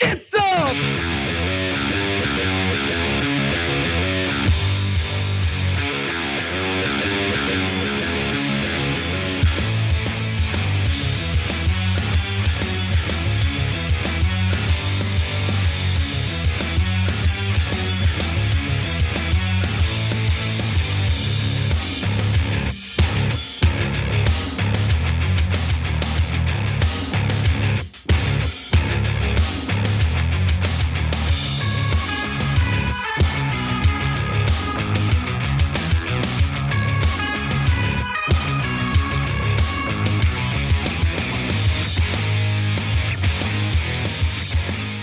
Get some!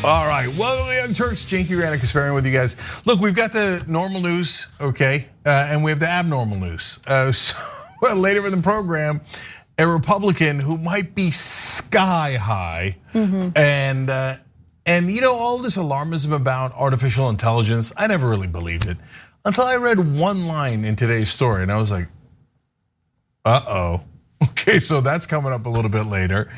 All right, welcome to Young Turks. Cenk and Kasparian with you guys. Look, we've got the normal news, okay, and we have the abnormal news. So later in the program, a Republican who might be sky high, and all this alarmism about artificial intelligence, I never really believed it until I read one line in today's story, and I was like, uh-oh. Okay, so that's coming up a little bit later,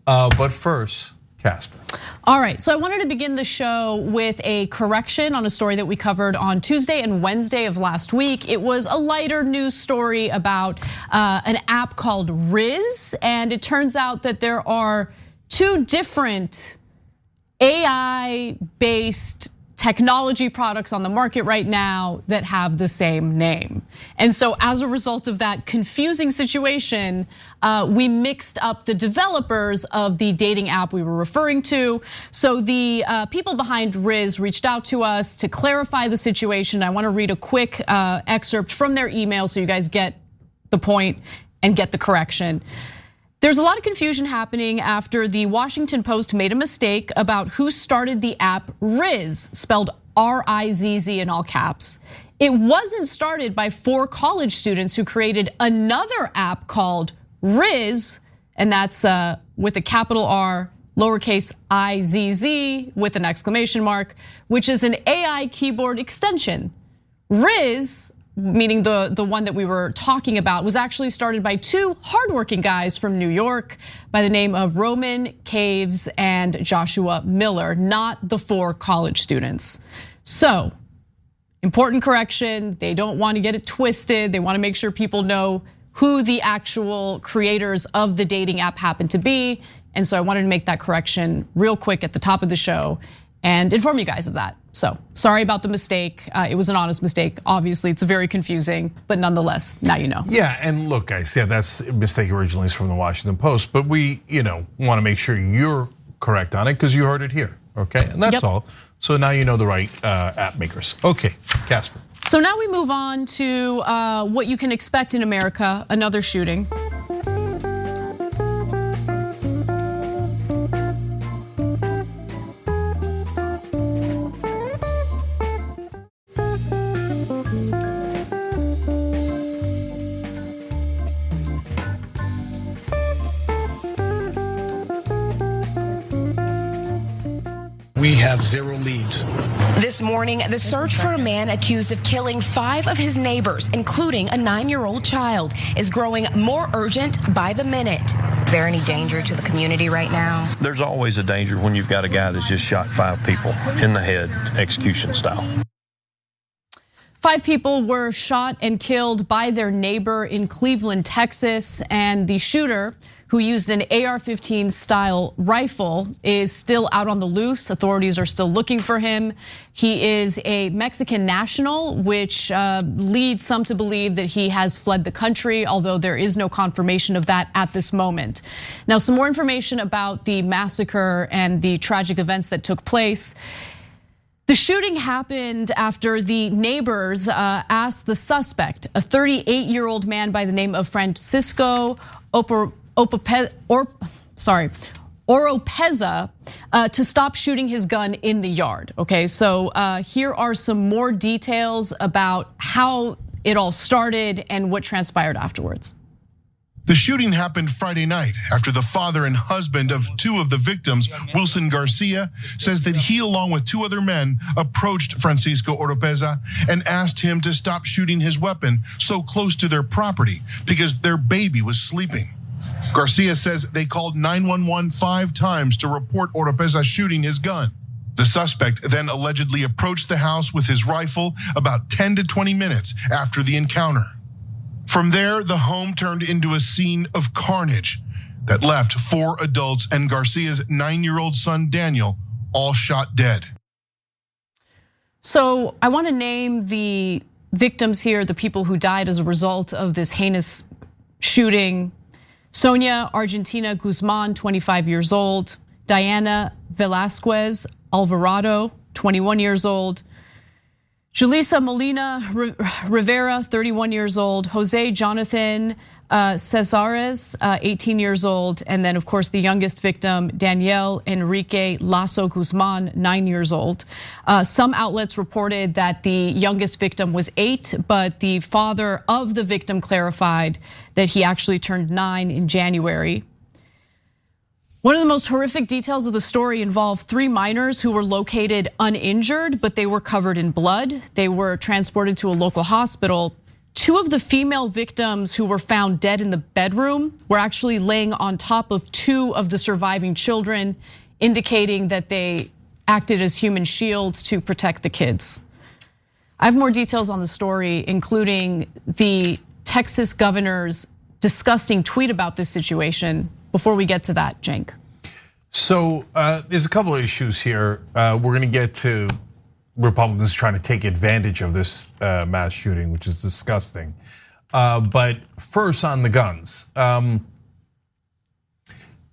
but first, Casper. All right, so I wanted to begin the show with a correction on a story that we covered on Tuesday and Wednesday of last week. It was a lighter news story about an app called Riz, and it turns out that there are two different AI-based technology products on the market right now that have the same name. And so as a result of that confusing situation, we mixed up the developers of the dating app we were referring to. So the people behind Riz reached out to us to clarify the situation. I wanna read a quick excerpt from their email so you guys get the point and get the correction. There's a lot of confusion happening after the Washington Post made a mistake about who started the app Riz, spelled R-I-Z-Z in all caps. It wasn't started by 4 college students who created another app called Riz, and that's with a capital R, lowercase I-Z-Z with an exclamation mark, which is an AI keyboard extension. Riz, meaning the one that we were talking about, was actually started by 2 hardworking guys from New York by the name of Roman Caves and Joshua Miller, not the 4 college students. So, important correction, they don't want to get it twisted. They want to make sure people know who the actual creators of the dating app happen to be. And so I wanted to make that correction real quick at the top of the show and inform you guys of that. So sorry about the mistake. It was an honest mistake. Obviously, it's very confusing, but nonetheless, now you know. Yeah, and look, guys, yeah, that's a mistake originally is from the Washington Post, but we, want to make sure you're correct on it because you heard it here, okay? And that's all. So now you know the right app makers. Okay, Casper. So now we move on to what you can expect in America, another shooting. We have 0 leads. This morning, the search for a man accused of killing 5 of his neighbors, including a 9-year-old child, is growing more urgent by the minute. Is there any danger to the community right now? There's always a danger when you've got a guy that's just shot 5 people in the head, execution style. 5 people were shot and killed by their neighbor in Cleveland, Texas, and the shooter, who used an AR-15 style rifle, is still out on the loose. Authorities are still looking for him. He is a Mexican national, which leads some to believe that he has fled the country, although there is no confirmation of that at this moment. Now, some more information about the massacre and the tragic events that took place. The shooting happened after the neighbors asked the suspect, a 38-year-old man by the name of Francisco Oropeza, to stop shooting his gun in the yard. Okay, so here are some more details about how it all started and what transpired afterwards. The shooting happened Friday night after the father and husband of 2 of the victims, Wilson Garcia, says that he, along with 2 other men, approached Francisco Oropeza and asked him to stop shooting his weapon so close to their property because their baby was sleeping. Garcia says they called 911 5 times to report Oropeza shooting his gun. The suspect then allegedly approached the house with his rifle about 10 to 20 minutes after the encounter. From there, the home turned into a scene of carnage that left 4 adults and Garcia's 9-year-old son, Daniel, all shot dead. So I want to name the victims here, the people who died as a result of this heinous shooting. Sonia Argentina Guzman, 25 years old. Diana Velasquez Alvarado, 21 years old. Julissa Molina Rivera, 31 years old. Jose Jonathan Cesares, 18 years old. And then, of course, the youngest victim, Daniel Enrique Lasso Guzman, 9 years old. Some outlets reported that the youngest victim was 8, but the father of the victim clarified that he actually turned 9 in January. One of the most horrific details of the story involved 3 minors who were located uninjured, but they were covered in blood. They were transported to a local hospital. 2 of the female victims who were found dead in the bedroom were actually laying on top of 2 of the surviving children, indicating that they acted as human shields to protect the kids. I have more details on the story, including the Texas governor's disgusting tweet about this situation. Before we get to that, Cenk. So there's a couple of issues here. We're gonna get to Republicans trying to take advantage of this mass shooting, which is disgusting. But first on the guns. In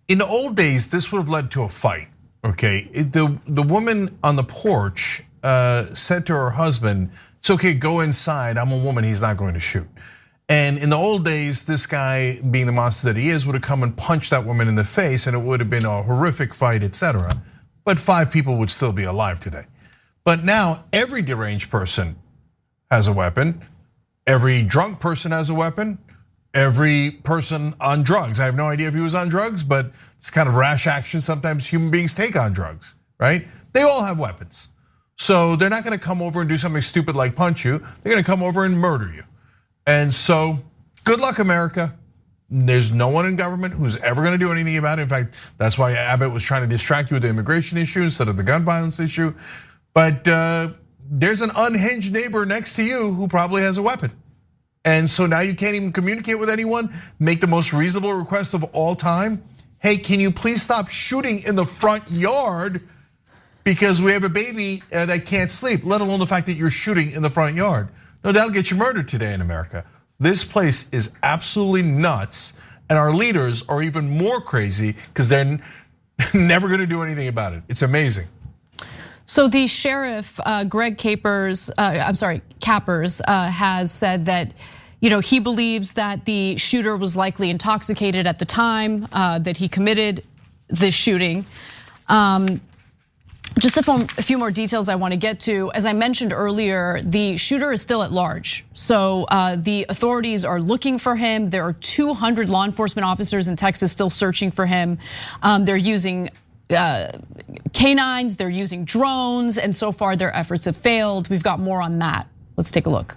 the old days, this would have led to a fight, okay? The woman on the porch said to her husband, "It's okay, go inside, I'm a woman, he's not going to shoot." And in the old days, this guy, being the monster that he is, would have come and punched that woman in the face, and it would have been a horrific fight, etc. But 5 people would still be alive today. But now every deranged person has a weapon. Every drunk person has a weapon. Every person on drugs. I have no idea if he was on drugs, but it's kind of rash action sometimes human beings take on drugs, right? They all have weapons. So they're not gonna come over and do something stupid like punch you. They're gonna come over and murder you. And so, good luck, America. There's no one in government who's ever gonna do anything about it. In fact, that's why Abbott was trying to distract you with the immigration issue instead of the gun violence issue. But there's an unhinged neighbor next to you who probably has a weapon. And so now you can't even communicate with anyone, make the most reasonable request of all time. Hey, can you please stop shooting in the front yard because we have a baby that can't sleep, let alone the fact that you're shooting in the front yard. No, that'll get you murdered today in America. This place is absolutely nuts, and our leaders are even more crazy because they're never gonna do anything about it. It's amazing. So the sheriff, Greg Capers, has said that he believes that the shooter was likely intoxicated at the time that he committed this shooting. Just a few more details I want to get to. As I mentioned earlier, the shooter is still at large. So the authorities are looking for him. There are 200 law enforcement officers in Texas still searching for him. They're using canines, they're using drones, and so far their efforts have failed. We've got more on that. Let's take a look.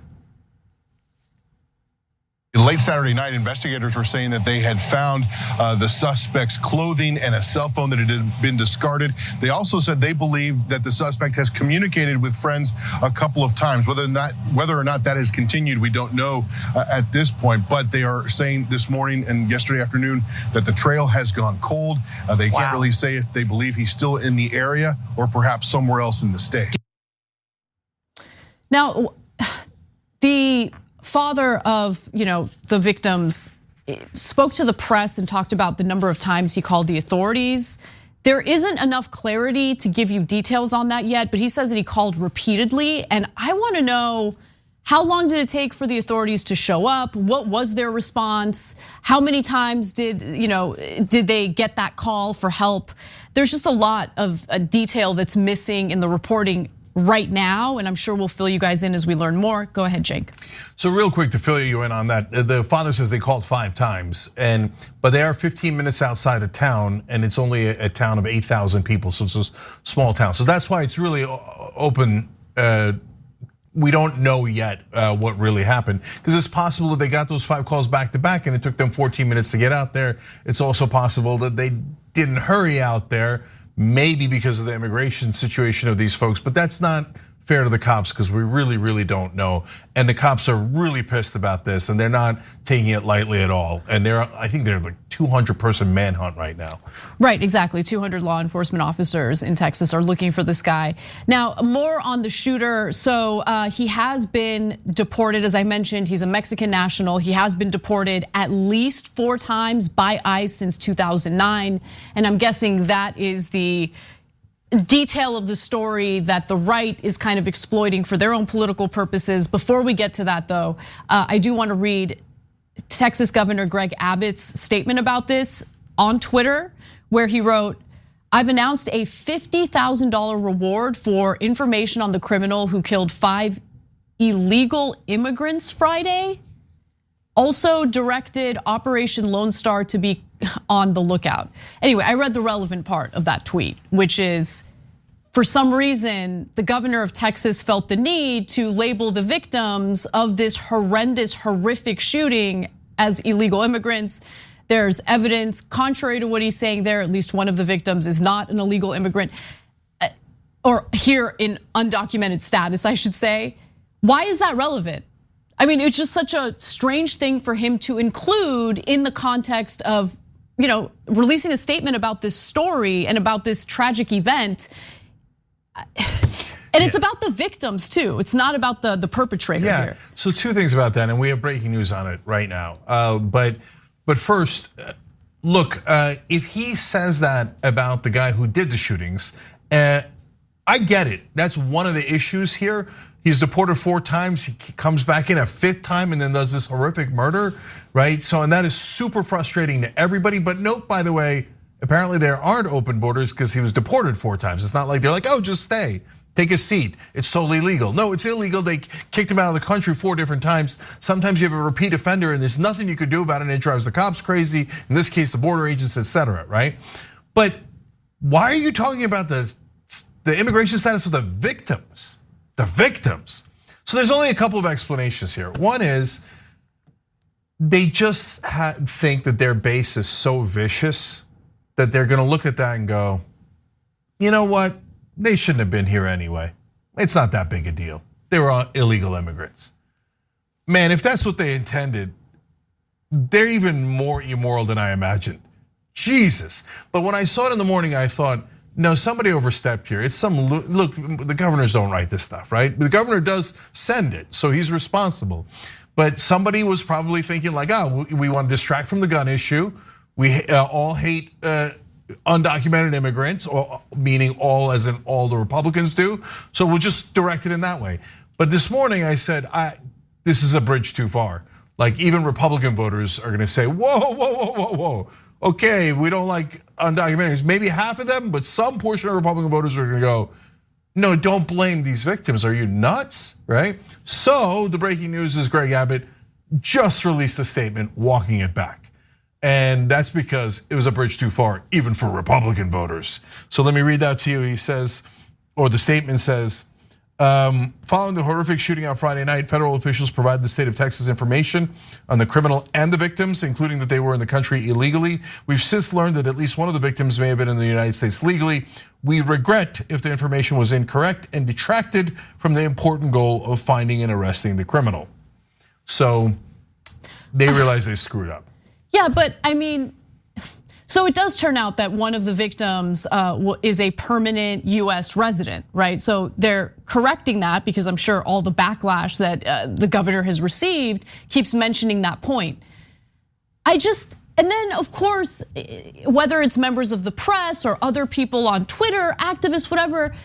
Late Saturday night, investigators were saying that they had found the suspect's clothing and a cell phone that had been discarded. They also said they believe that the suspect has communicated with friends a couple of times. Whether or not that has continued, we don't know at this point. But they are saying this morning and yesterday afternoon that the trail has gone cold. They can't really say if they believe he's still in the area or perhaps somewhere else in the state. Now, the father of the victims spoke to the press and talked about the number of times he called the authorities. There isn't enough clarity to give you details on that yet, but he says that he called repeatedly, and I want to know, how long did it take for the authorities to show up? What was their response? How many times did they get that call for help? There's just a lot of detail that's missing in the reporting right now, and I'm sure we'll fill you guys in as we learn more. Go ahead, Cenk. So real quick to fill you in on that, the father says they called 5 times, but they are 15 minutes outside of town, and it's only a town of 8,000 people, so it's a small town. So that's why it's really open. We don't know yet what really happened, because it's possible that they got those 5 calls back to back and it took them 14 minutes to get out there. It's also possible that they didn't hurry out there maybe because of the immigration situation of these folks, but that's not fair to the cops because we really don't know. And the cops are really pissed about this and they're not taking it lightly at all. And I think they're like 200-person manhunt right now. Right, exactly. 200 law enforcement officers in Texas are looking for this guy. Now, more on the shooter. So he has been deported, as I mentioned. He's a Mexican national. He has been deported at least 4 times by ICE since 2009. And I'm guessing that is the detail of the story that the right is kind of exploiting for their own political purposes. Before we get to that though, I do want to read Texas Governor Greg Abbott's statement about this on Twitter, where he wrote, "I've announced a $50,000 reward for information on the criminal who killed 5 illegal immigrants Friday. Also directed Operation Lone Star to be on the lookout." Anyway, I read the relevant part of that tweet, which is, for some reason, the governor of Texas felt the need to label the victims of this horrendous, horrific shooting as illegal immigrants. There's evidence contrary to what he's saying there. At least one of the victims is not an illegal immigrant, or here in undocumented status, I should say. Why is that relevant? I mean, it's just such a strange thing for him to include in the context of, releasing a statement about this story and about this tragic event. And it's about the victims too. It's not about the perpetrator here. So 2 things about that, and we have breaking news on it right now. But first, look, if he says that about the guy who did the shootings, I get it. That's one of the issues here. He's deported 4 times. He comes back in a 5th time and then does this horrific murder, right? So, and that is super frustrating to everybody. But note, by the way, apparently there aren't open borders because he was deported 4 times. It's not like they're like, oh, just stay, take a seat. It's totally legal. No, it's illegal. They kicked him out of the country 4 different times. Sometimes you have a repeat offender and there's nothing you could do about it, and it drives the cops crazy. In this case, the border agents, etc. Right? But why are you talking about the immigration status of the victims? The victims. So there's only a couple of explanations here. One is they just think that their base is so vicious that they're gonna look at that and go, you know what? They shouldn't have been here anyway. It's not that big a deal. They were illegal immigrants. Man, if that's what they intended, they're even more immoral than I imagined. Jesus. But when I saw it in the morning, I thought, no, somebody overstepped here. It's look, the governors don't write this stuff, right? The governor does send it, so he's responsible. But somebody was probably thinking like, oh, we want to distract from the gun issue. We all hate undocumented immigrants, or meaning all as in all the Republicans do. So we'll just direct it in that way. But this morning I said, this is a bridge too far. Like even Republican voters are gonna say, whoa. Okay, we don't like undocumented. Maybe half of them, but some portion of Republican voters are gonna go, no, don't blame these victims. Are you nuts, right? So the breaking news is Greg Abbott just released a statement walking it back. And that's because it was a bridge too far, even for Republican voters. So let me read that to you. He says, or the statement says, following the horrific shooting on Friday night, federal officials provided the state of Texas information on the criminal and the victims, including that they were in the country illegally. We've since learned that at least one of the victims may have been in the United States legally. We regret if the information was incorrect and detracted from the important goal of finding and arresting the criminal. So they realize they screwed up. Yeah, but I mean, so it does turn out that one of the victims is a permanent US resident, right? So they're correcting that because I'm sure all the backlash that the governor has received keeps mentioning that point. And then of course, whether it's members of the press or other people on Twitter, activists, whatever,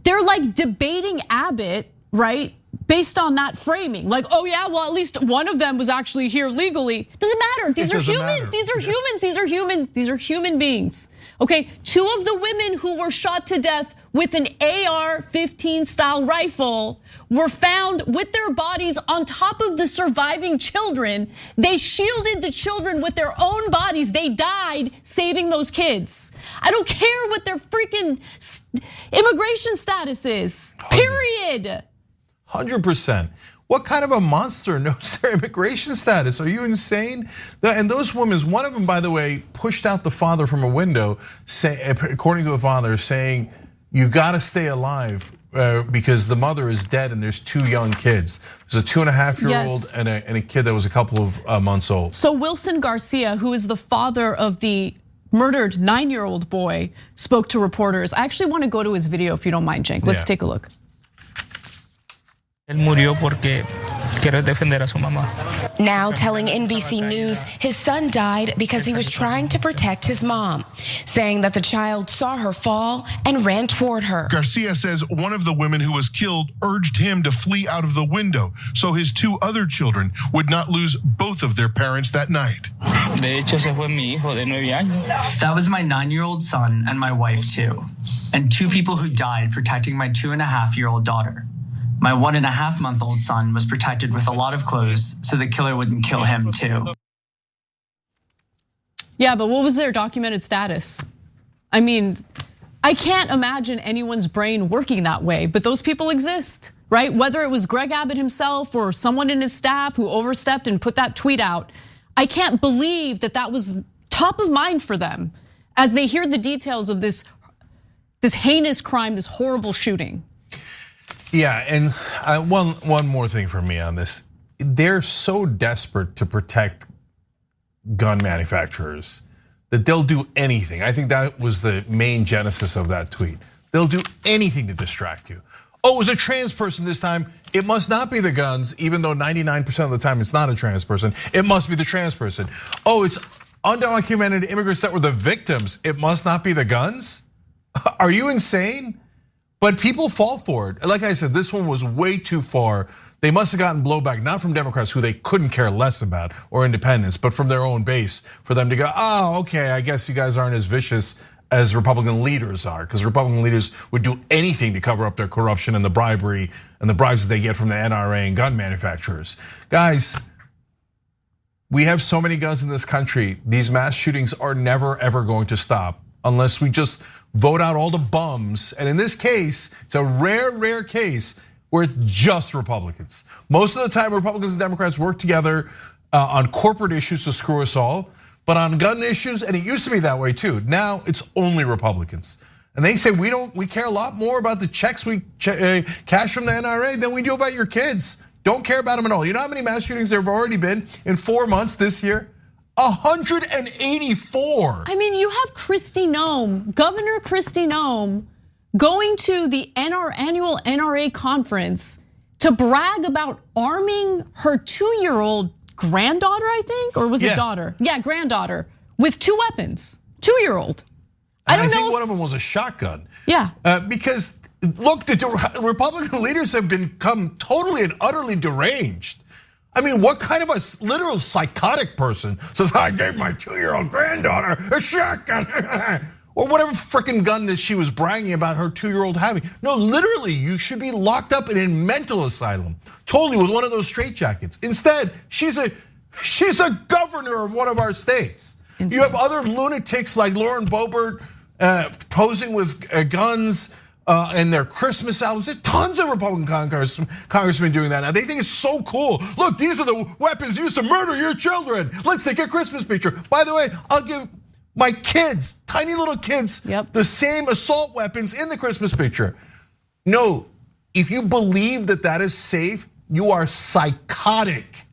they're like debating Abbott, right? Based on that framing, like, oh yeah, well at least one of them was actually here legally. Doesn't matter. These are humans. These are humans. These are humans. These are human beings. Okay, 2 of the women who were shot to death with an AR-15 style rifle were found with their bodies on top of the surviving children. They shielded the children with their own bodies. They died saving those kids. I don't care what their freaking immigration status is. Period. 100%. What kind of a monster knows their immigration status? Are you insane? And those women, one of them, by the way, pushed out the father from a window, according to the father, saying, you gotta stay alive because the mother is dead and there's 2 young kids. There's a 2.5-year-old and a kid that was a couple of months old. So Wilson Garcia, who is the father of the murdered 9-year-old boy, spoke to reporters. I actually want to go to his video if you don't mind, Cenk. Let's take a look. Él murió porque quiere defender a su mamá. Now telling NBC News his son died because he was trying to protect his mom, saying that the child saw her fall and ran toward her. Garcia says one of the women who was killed urged him to flee out of the window so his 2 other children would not lose both of their parents that night. De hecho, ese fue mi hijo de 9 años. That was my 9-year-old son and my wife too, and 2 people who died protecting my 2.5-year-old daughter. My 1.5-month-old son was protected with a lot of clothes so the killer wouldn't kill him too. Yeah, but what was their documented status? I mean, I can't imagine anyone's brain working that way, but those people exist, right? Whether it was Greg Abbott himself or someone in his staff who overstepped and put that tweet out, I can't believe that that was top of mind for them as they hear the details of this heinous crime, this horrible shooting. Yeah, and one more thing for me on this. They're so desperate to protect gun manufacturers that they'll do anything. I think that was the main genesis of that tweet. They'll do anything to distract you. Oh, it was a trans person this time. It must not be the guns, even though 99% of the time it's not a trans person. It must be the trans person. Oh, it's undocumented immigrants that were the victims. It must not be the guns? Are you insane? But people fall for it. Like I said, this one was way too far. They must have gotten blowback, not from Democrats who they couldn't care less about or independents, but from their own base for them to go, oh, okay, I guess you guys aren't as vicious as Republican leaders are, because Republican leaders would do anything to cover up their corruption and the bribery and the bribes that they get from the NRA and gun manufacturers. Guys, we have so many guns in this country. These mass shootings are never, ever going to stop unless we just vote out all the bums. And in this case, it's a rare case where it's just Republicans. Most of the time, Republicans and Democrats work together on corporate issues to screw us all. But on gun issues, and it used to be that way too, now it's only Republicans. And they say we care a lot more about the checks we cash from the NRA than we do about your kids. Don't care about them at all. You know how many mass shootings there have already been in 4 months this year? 184. I mean, you have Kristi Noem, Governor Kristi Noem, going to the annual NRA conference to brag about arming her 2-year-old granddaughter, I think, or was it daughter? Yeah, granddaughter with 2 weapons, 2-year-old. I think one of them was a shotgun. Yeah. Because look, the Republican leaders have become totally and utterly deranged. I mean, what kind of a literal psychotic person says, I gave my 2-year-old granddaughter a shotgun? Or whatever freaking gun that she was bragging about her 2-year-old having. No, literally, you should be locked up in a mental asylum, totally with one of those straitjackets. Instead, she's a governor of one of our states. You have other lunatics like Lauren Boebert posing with guns and their Christmas albums. There's tons of Republican congressmen doing that now. They think it's so cool. Look, these are the weapons used to murder your children. Let's take a Christmas picture. By the way, I'll give my kids, tiny little kids, the same assault weapons in the Christmas picture. No, if you believe that that is safe, you are psychotic.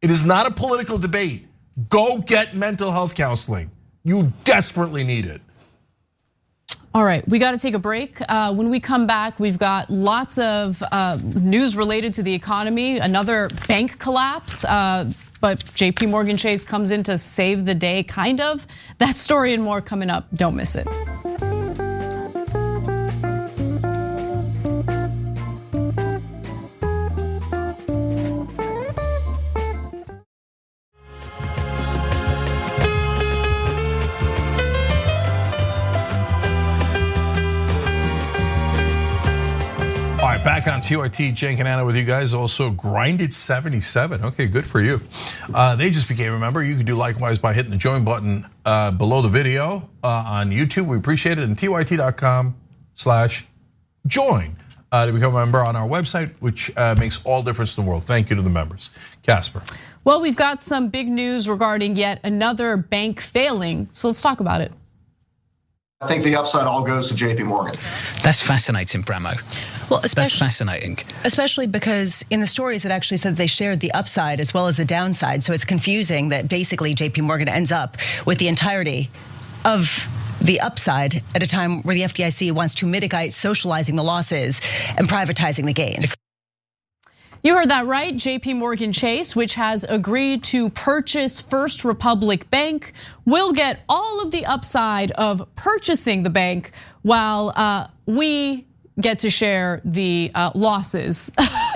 It is not a political debate. Go get mental health counseling. You desperately need it. All right, we got to take a break. When we come back, we've got lots of news related to the economy, another bank collapse, but JPMorgan Chase comes in to save the day, kind of. That story and more coming up, don't miss it. Back on TYT, Cenk and Anna with you guys. Also, Grinded 77. Okay, good for you. They just became a member. You can do likewise by hitting the join button below the video on YouTube. We appreciate it. And TYT.com/join. to become a member on our website, which makes all difference in the world. Thank you to the members. Casper. Well, we've got some big news regarding yet another bank failing, so let's talk about it. I think the upside all goes to JPMorgan. That's fascinating, Bramo. Well, that's fascinating. Especially because in the stories it actually said they shared the upside as well as the downside. So it's confusing that basically JPMorgan ends up with the entirety of the upside at a time where the FDIC wants to mitigate socializing the losses and privatizing the gains. You heard that right. JPMorgan Chase, which has agreed to purchase First Republic Bank, will get all of the upside of purchasing the bank while we get to share the losses.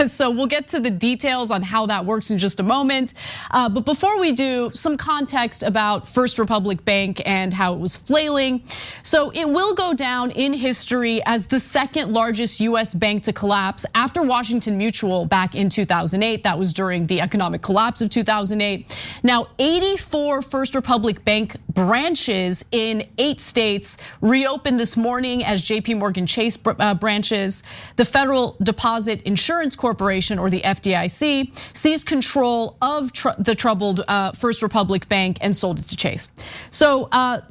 So we'll get to the details on how that works in just a moment. But before we do, some context about First Republic Bank and how it was flailing. So it will go down in history as the second largest US bank to collapse after Washington Mutual back in 2008. That was during the economic collapse of 2008. Now, 84 First Republic Bank branches in 8 states reopened this morning as JPMorgan Chase branches. The Federal Deposit Insurance Corporation, or the FDIC, seized control of the troubled First Republic Bank and sold it to Chase. So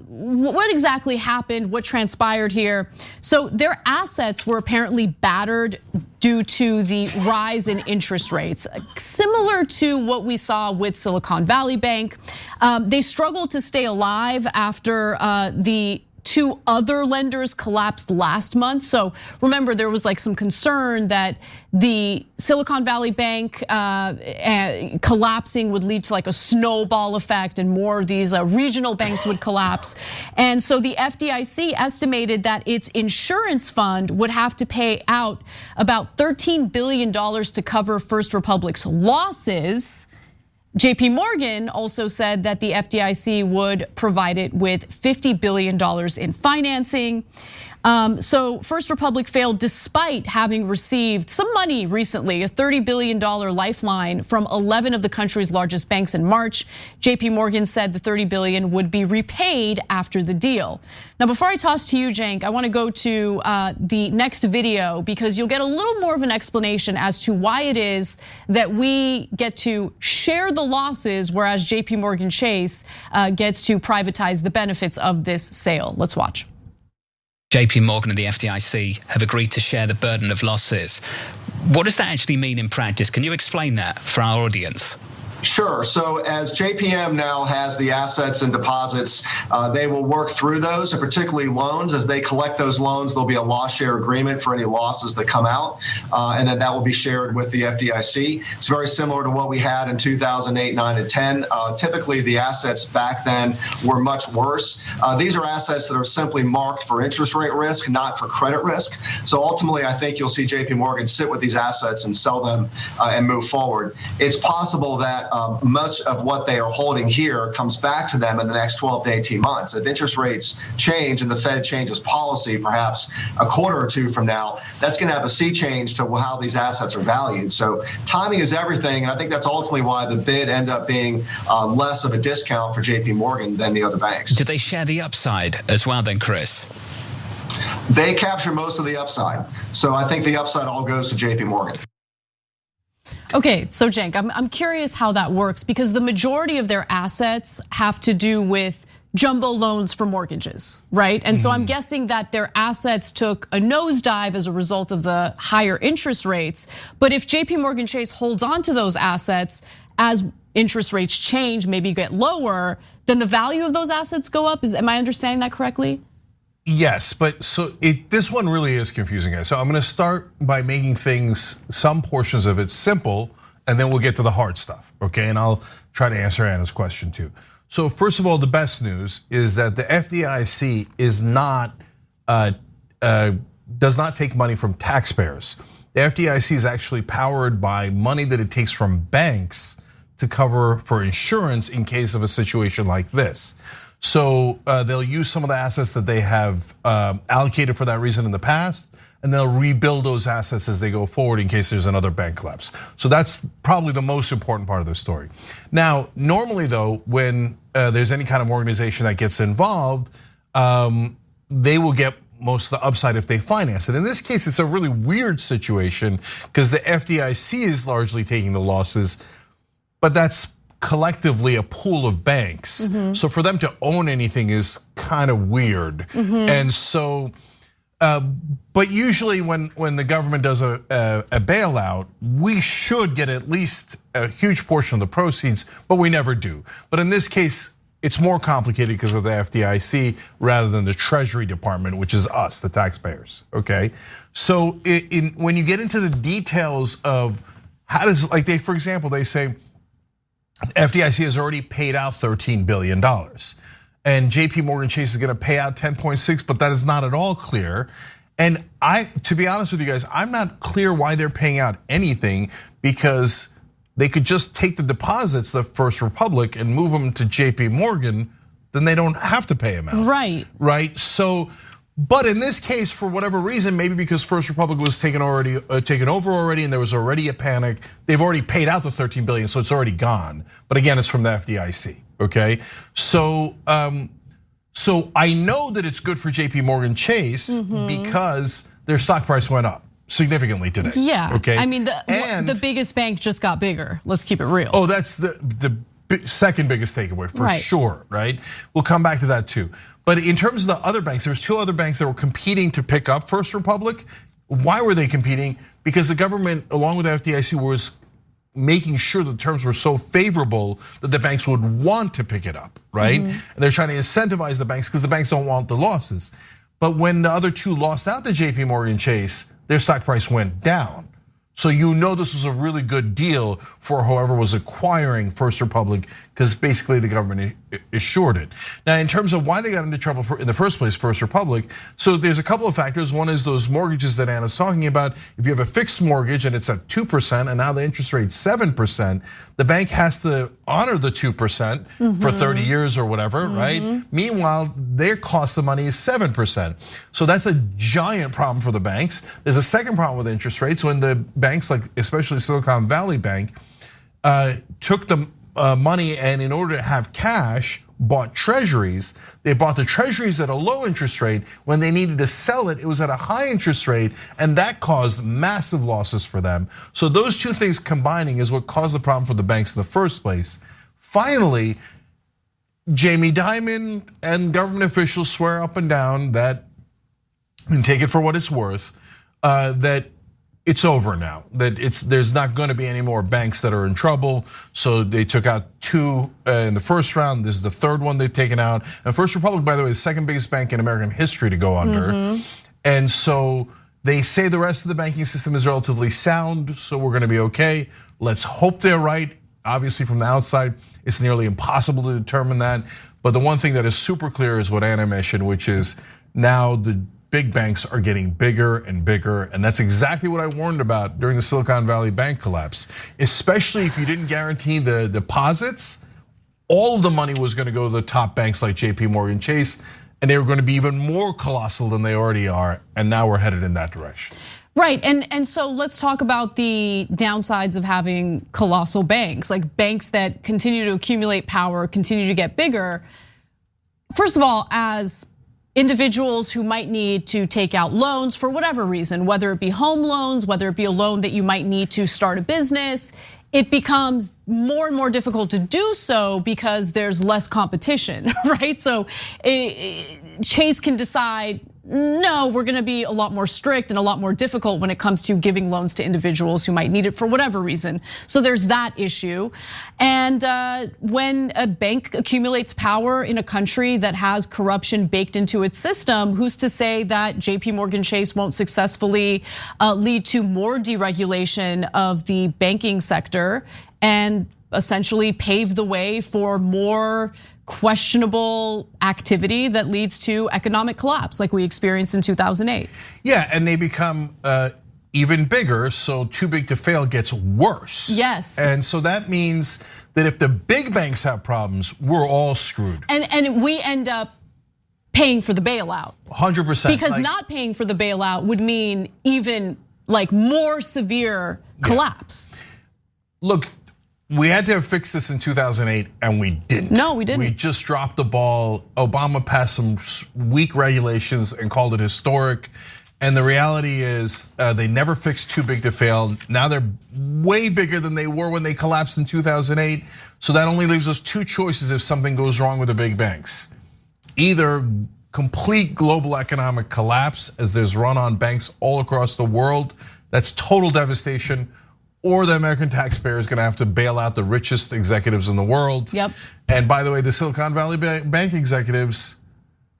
what exactly happened? What transpired here? So their assets were apparently battered due to the rise in interest rates, similar to what we saw with Silicon Valley Bank. They struggled to stay alive after the 2 other lenders collapsed last month. So remember, there was like some concern that the Silicon Valley Bank collapsing would lead to like a snowball effect and more of these regional banks would collapse. And so the FDIC estimated that its insurance fund would have to pay out about $13 billion to cover First Republic's losses. JPMorgan also said that the FDIC would provide it with $50 billion in financing. So First Republic failed despite having received some money recently, a $30 billion lifeline from 11 of the country's largest banks in March. JPMorgan said the $30 billion would be repaid after the deal. Now, before I toss to you, Cenk, I wanna go to the next video because you'll get a little more of an explanation as to why it is that we get to share the losses, whereas JPMorgan Chase gets to privatize the benefits of this sale. Let's watch. JPMorgan and the FDIC have agreed to share the burden of losses. What does that actually mean in practice? Can you explain that for our audience? Sure. So as JPM now has the assets and deposits, they will work through those, and particularly loans. As they collect those loans, there'll be a loss share agreement for any losses that come out, and then that will be shared with the FDIC. It's very similar to what we had in 2008, 9, and 10. Typically, the assets back then were much worse. These are assets that are simply marked for interest rate risk, not for credit risk. So ultimately, I think you'll see JPMorgan sit with these assets and sell them and move forward. It's possible that much of what they are holding here comes back to them in the next 12 to 18 months. If interest rates change and the Fed changes policy, perhaps a quarter or 2 from now, that's going to have a sea change to how these assets are valued. So timing is everything, and I think that's ultimately why the bid ended up being less of a discount for JPMorgan than the other banks. Do they share the upside as well then, Chris? They capture most of the upside. So I think the upside all goes to JPMorgan. Okay, so Cenk, I'm curious how that works because the majority of their assets have to do with jumbo loans for mortgages, right? And so I'm guessing that their assets took a nosedive as a result of the higher interest rates. But if JPMorgan Chase holds on to those assets as interest rates change, maybe get lower, then the value of those assets go up. Am I understanding that correctly? Yes, but so this one really is confusing, guys. So I'm gonna start by making things, some portions of it simple, and then we'll get to the hard stuff, okay? And I'll try to answer Anna's question too. So first of all, the best news is that the FDIC is does not take money from taxpayers. The FDIC is actually powered by money that it takes from banks to cover for insurance in case of a situation like this. So they'll use some of the assets that they have allocated for that reason in the past, and they'll rebuild those assets as they go forward in case there's another bank collapse. So that's probably the most important part of the story. Now, normally though, when there's any kind of organization that gets involved, they will get most of the upside if they finance it. In this case, it's a really weird situation because the FDIC is largely taking the losses, but that's collectively a pool of banks. So for them to own anything is kind of weird. And so, but usually when the government does a bailout, we should get at least a huge portion of the proceeds, but we never do. But in this case, it's more complicated because of the FDIC rather than the Treasury Department, which is us, the taxpayers, okay? So when you get into the details of how does, like for example, they say FDIC has already paid out $13 billion. And JPMorgan Chase is gonna pay out 10.6, but that is not at all clear. And to be honest with you guys, I'm not clear why they're paying out anything because they could just take the deposits, the First Republic, and move them to JPMorgan, then they don't have to pay them out. Right, so, but in this case, for whatever reason, maybe because First Republic was taken over already and there was already a panic, they've already paid out the 13 billion, so it's already gone. But again, it's from the FDIC, okay? So I know that it's good for JPMorgan Chase because their stock price went up significantly today. Yeah, okay. I mean, the biggest bank just got bigger. Let's keep it real. Oh, that's the second biggest takeaway for sure, right? We'll come back to that too. But in terms of the other banks, there's two other banks that were competing to pick up First Republic. Why were they competing? Because the government, along with the FDIC, was making sure the terms were so favorable that the banks would want to pick it up, right? And they're trying to incentivize the banks because the banks don't want the losses. But when the other two lost out to JPMorgan Chase, their stock price went down. So you know this was a really good deal for whoever was acquiring First Republic because basically the government assured it. Now in terms of why they got into trouble in the first place, First Republic, so there's a couple of factors. One is those mortgages that Anna's talking about. If you have a fixed mortgage and it's at 2% and now the interest rate's 7%, the bank has to honor the 2% for 30 years or whatever, right? Meanwhile, their cost of money is 7%. So that's a giant problem for the banks. There's a second problem with interest rates when the banks, like especially Silicon Valley Bank, took the money and in order to have cash, bought treasuries. They bought the treasuries at a low interest rate. When they needed to sell it, it was at a high interest rate, and that caused massive losses for them. So those two things combining is what caused the problem for the banks in the first place. Finally, Jamie Dimon and government officials swear up and down that, and take it for what it's worth, that it's over now, that there's not gonna be any more banks that are in trouble. So they took out 2 in the first round. This is the third one they've taken out. And First Republic, by the way, is the second biggest bank in American history to go under. And so they say the rest of the banking system is relatively sound, so we're gonna be okay. Let's hope they're right. Obviously from the outside, it's nearly impossible to determine that. But the one thing that is super clear is what Anna mentioned, which is now the big banks are getting bigger and bigger, and that's exactly what I warned about during the Silicon Valley Bank collapse. Especially if you didn't guarantee the deposits, all of the money was gonna go to the top banks like JPMorgan Chase, and they were gonna be even more colossal than they already are, and now we're headed in that direction. Right, and so let's talk about the downsides of having colossal banks, like banks that continue to accumulate power, continue to get bigger. First of all, as individuals who might need to take out loans for whatever reason, whether it be home loans, whether it be a loan that you might need to start a business, it becomes more and more difficult to do so because there's less competition, right? So Chase can decide, no, we're gonna be a lot more strict and a lot more difficult when it comes to giving loans to individuals who might need it for whatever reason. So there's that issue. And when a bank accumulates power in a country that has corruption baked into its system, who's to say that JPMorgan Chase won't successfully lead to more deregulation of the banking sector and essentially pave the way for more questionable activity that leads to economic collapse like we experienced in 2008. Yeah, and they become even bigger, so too big to fail gets worse. Yes. And so that means that if the big banks have problems, we're all screwed. And we end up paying for the bailout. 100%. Because not paying for the bailout would mean even like more severe collapse. Look, we had to have fixed this in 2008 and we didn't. No, we didn't. We just dropped the ball. Obama passed some weak regulations and called it historic. And the reality is they never fixed too big to fail. Now they're way bigger than they were when they collapsed in 2008. So that only leaves us two choices if something goes wrong with the big banks. Either complete global economic collapse as there's run on banks all across the world. That's total devastation. Or the American taxpayer is going to have to bail out the richest executives in the world. Yep. And by the way, the Silicon Valley Bank executives,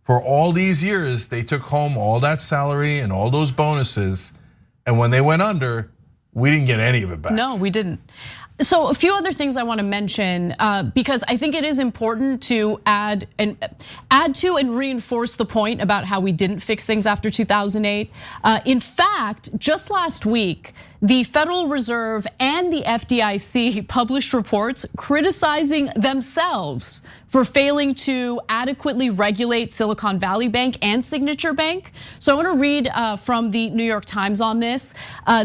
for all these years, they took home all that salary and all those bonuses. And when they went under, we didn't get any of it back. No, we didn't. So a few other things I want to mention because I think it is important to add to and reinforce the point about how we didn't fix things after 2008. In fact, just last week, the Federal Reserve and the FDIC published reports criticizing themselves for failing to adequately regulate Silicon Valley Bank and Signature Bank. So I want to read from the New York Times on this.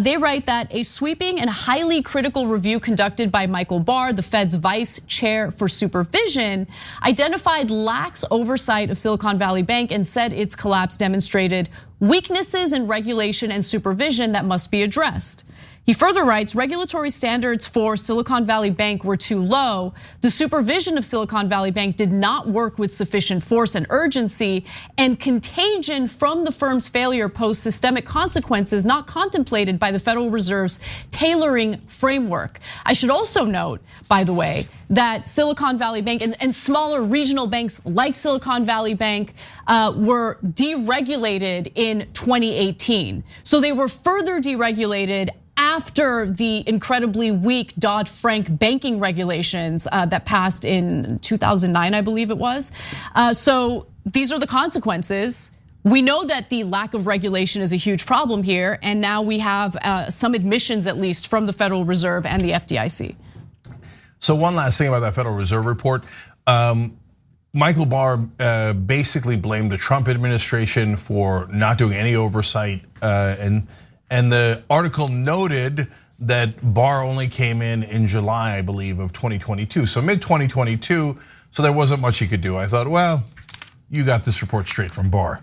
They write that a sweeping and highly critical review conducted by Michael Barr, the Fed's vice chair for supervision, identified lax oversight of Silicon Valley Bank and said its collapse demonstrated weaknesses in regulation and supervision that must be addressed. He further writes, regulatory standards for Silicon Valley Bank were too low. The supervision of Silicon Valley Bank did not work with sufficient force and urgency, and contagion from the firm's failure posed systemic consequences not contemplated by the Federal Reserve's tailoring framework. I should also note, by the way, that Silicon Valley Bank and smaller regional banks like Silicon Valley Bank were deregulated in 2018. So they were further deregulated after the incredibly weak Dodd-Frank banking regulations that passed in 2009, I believe it was. So these are the consequences. We know that the lack of regulation is a huge problem here, and now we have some admissions, at least, from the Federal Reserve and the FDIC. So one last thing about that Federal Reserve report. Michael Barr basically blamed the Trump administration for not doing any oversight, and the article noted that Barr only came in July, I believe, of 2022. So mid-2022, so there wasn't much he could do. I thought, well, you got this report straight from Barr,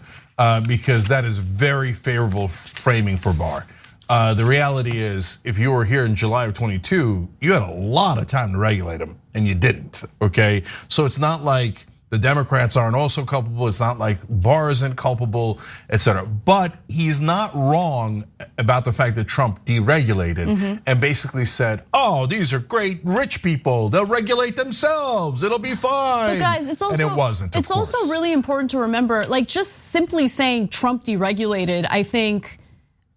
because that is very favorable framing for Barr. The reality is, if you were here in July of 22, you had a lot of time to regulate them, and you didn't, okay? So it's not like the Democrats aren't also culpable. It's not like Barr isn't culpable, et cetera. But he's not wrong about the fact that Trump deregulated and basically said, oh, these are great rich people. They'll regulate themselves. It'll be fine. But guys, it's also, and it wasn't, it's also really important to remember, like just simply saying Trump deregulated, I think,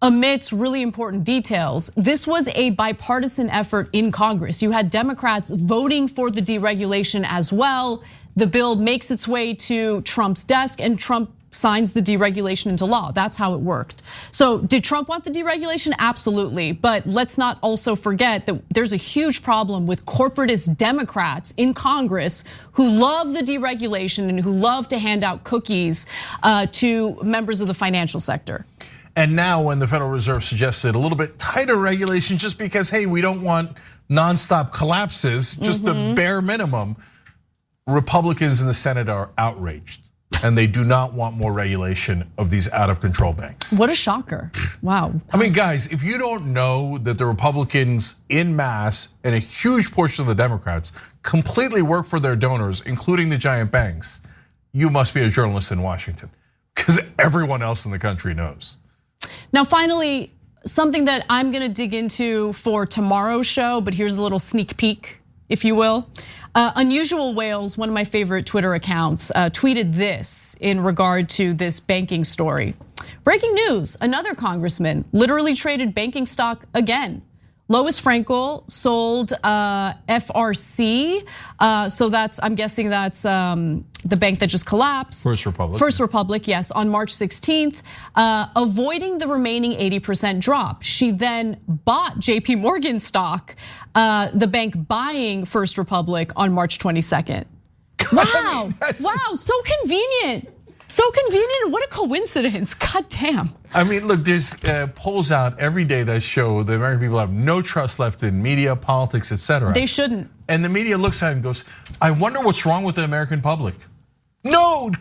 omits really important details. This was a bipartisan effort in Congress. You had Democrats voting for the deregulation as well. The bill makes its way to Trump's desk and Trump signs the deregulation into law. That's how it worked. So did Trump want the deregulation? Absolutely. But let's not also forget that there's a huge problem with corporatist Democrats in Congress who love the deregulation and who love to hand out cookies to members of the financial sector. And now when the Federal Reserve suggested a little bit tighter regulation just because, hey, we don't want nonstop collapses, just the bare minimum, Republicans in the Senate are outraged. And they do not want more regulation of these out of control banks. What a shocker, wow. I mean, guys, if you don't know that the Republicans in mass and a huge portion of the Democrats completely work for their donors, including the giant banks, you must be a journalist in Washington, because everyone else in the country knows. Now, finally, something that I'm gonna dig into for tomorrow's show, but here's a little sneak peek, if you will. Unusual Whales, one of my favorite Twitter accounts, tweeted this in regard to this banking story. Breaking news, another congressman literally traded banking stock again. Lois Frankel sold FRC, so that's, I'm guessing that's the bank that just collapsed. First Republic. First Republic, yes, on March 16th, avoiding the remaining 80% drop. She then bought JPMorgan stock, the bank buying First Republic on March 22nd. Wow, wow, so convenient. So convenient, what a coincidence, god damn. I mean, look, there's polls out every day that show the American people have no trust left in media, politics, etc. They shouldn't. And the media looks at it and goes, I wonder what's wrong with the American public. No,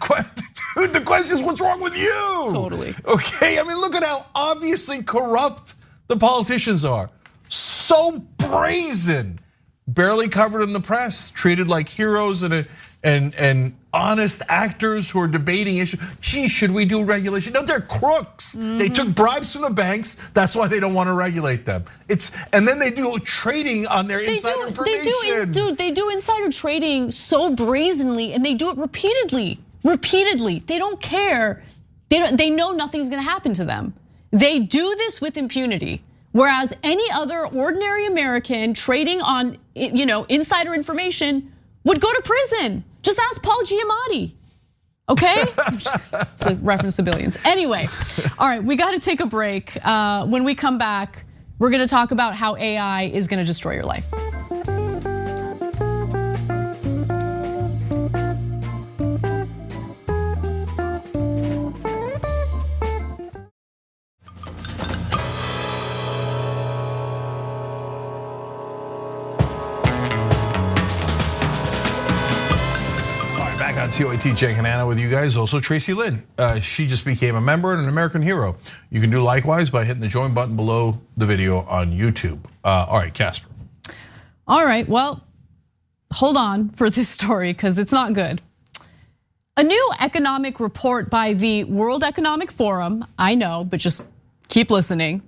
dude, the question is what's wrong with you? Totally. Okay, I mean, look at how obviously corrupt the politicians are. So brazen, barely covered in the press, treated like heroes and honest actors who are debating issues. Gee, should we do regulation? No, they're crooks. They took bribes from the banks. That's why they don't want to regulate them. And then they do trading on their insider information. They do insider trading so brazenly, and they do it repeatedly. They don't care. They know nothing's going to happen to them. They do this with impunity. Whereas any other ordinary American trading on insider information would go to prison. Just ask Paul Giamatti. Okay? It's a reference to Billions. Anyway, all right, we got to take a break. When we come back, we're going to talk about how AI is going to destroy your life. On TOIT, Cenk and Anna with you guys. Also Tracy Lynn, she just became a member and an American hero. You can do likewise by hitting the join button below the video on YouTube. All right, Casper. All right, well, hold on for this story because it's not good. A new economic report by the World Economic Forum, I know, but just keep listening,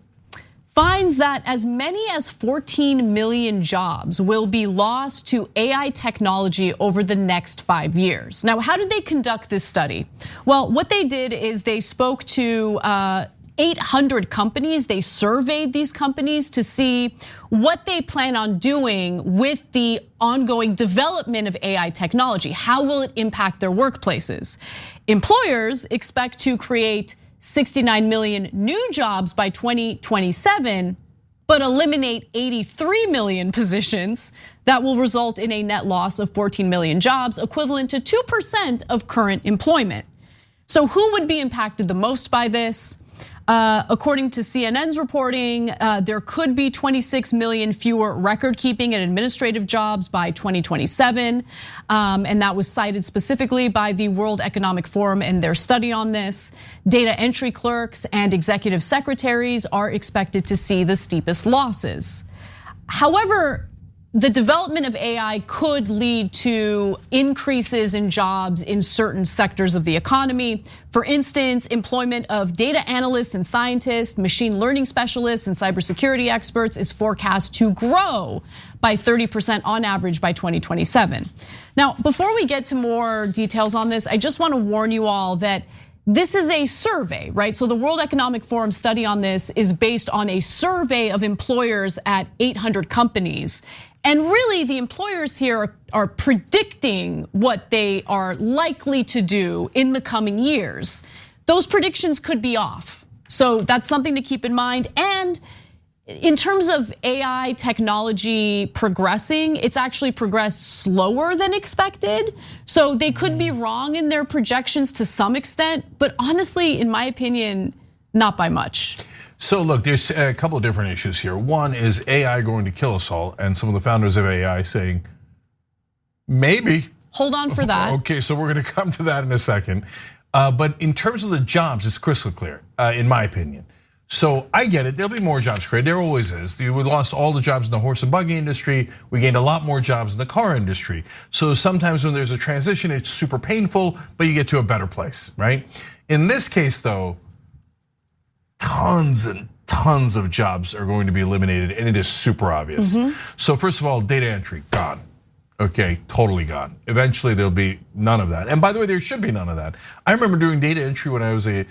finds that as many as 14 million jobs will be lost to AI technology over the next 5 years. Now, how did they conduct this study? Well, what they did is they spoke to 800 companies. They surveyed these companies to see what they plan on doing with the ongoing development of AI technology. How will it impact their workplaces? Employers expect to create 69 million new jobs by 2027, but eliminate 83 million positions. That will result in a net loss of 14 million jobs, equivalent to 2% of current employment. So who would be impacted the most by this? According to CNN's reporting, there could be 26 million fewer record-keeping and administrative jobs by 2027. And that was cited specifically by the World Economic Forum in their study on this. Data entry clerks and executive secretaries are expected to see the steepest losses. However, the development of AI could lead to increases in jobs in certain sectors of the economy. For instance, employment of data analysts and scientists, machine learning specialists, and cybersecurity experts is forecast to grow by 30% on average by 2027. Now, before we get to more details on this, I just want to warn you all that this is a survey, right? So the World Economic Forum study on this is based on a survey of employers at 800 companies. And really, the employers here are predicting what they are likely to do in the coming years. Those predictions could be off. So that's something to keep in mind. And in terms of AI technology progressing, it's actually progressed slower than expected. So they could be wrong in their projections to some extent, but honestly, in my opinion, not by much. So look, there's a couple of different issues here. One is AI going to kill us all, and some of the founders of AI saying, maybe. Hold on for that. Okay, so we're gonna come to that in a second. But in terms of the jobs, it's crystal clear, in my opinion. So I get it, there'll be more jobs created, there always is. We lost all the jobs in the horse and buggy industry, we gained a lot more jobs in the car industry. So sometimes when there's a transition, it's super painful, but you get to a better place, right? In this case though, tons and tons of jobs are going to be eliminated, and it is super obvious. So first of all, data entry, gone. Okay, totally gone. Eventually there'll be none of that. And by the way, there should be none of that. I remember doing data entry when I was a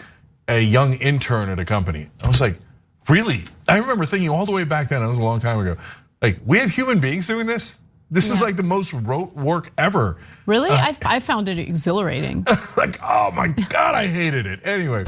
young intern at a company. I was like, really? I remember thinking all the way back then, it was a long time ago, like, we have human beings doing this? This is like the most rote work ever. Really? I found it exhilarating. Like, oh my God, I hated it. Anyway,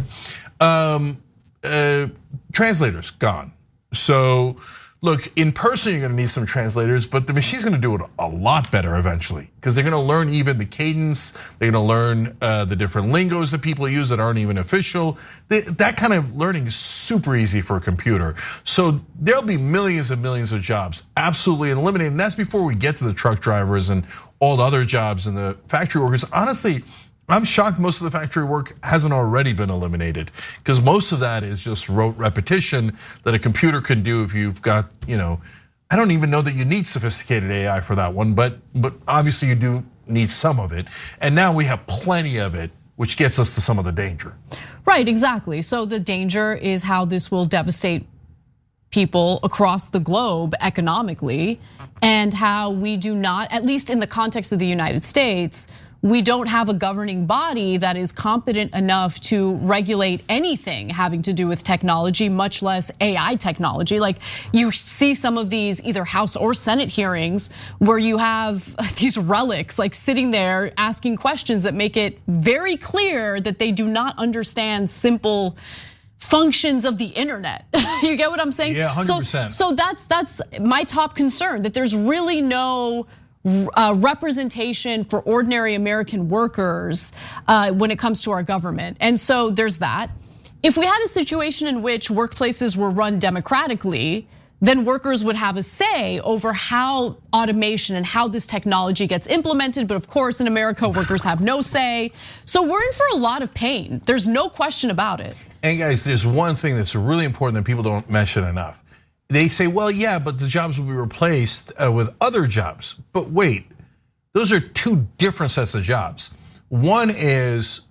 translators, gone. So look, in person you're gonna need some translators, but the machine's gonna do it a lot better eventually, because they're gonna learn even the cadence, they're gonna learn the different lingos that people use that aren't even official. That kind of learning is super easy for a computer. So there'll be millions and millions of jobs absolutely eliminated, and that's before we get to the truck drivers and all the other jobs and the factory workers. Honestly, I'm shocked most of the factory work hasn't already been eliminated, because most of that is just rote repetition that a computer can do if you've got, I don't even know that you need sophisticated AI for that one, but obviously you do need some of it. And now we have plenty of it, which gets us to some of the danger. Right, exactly. So the danger is how this will devastate people across the globe economically, and how we do not, at least in the context of the United States, we don't have a governing body that is competent enough to regulate anything having to do with technology, much less AI technology. Like, you see some of these either House or Senate hearings where you have these relics like sitting there asking questions that make it very clear that they do not understand simple functions of the internet. You get what I'm saying? Yeah, 100%. So that's my top concern, that there's really no representation for ordinary American workers when it comes to our government. And so there's that. If we had a situation in which workplaces were run democratically, then workers would have a say over how automation and how this technology gets implemented. But of course, in America, workers have no say. So we're in for a lot of pain. There's no question about it. And guys, there's one thing that's really important that people don't mention enough. They say, well, yeah, but the jobs will be replaced with other jobs. But wait, those are two different sets of jobs. One is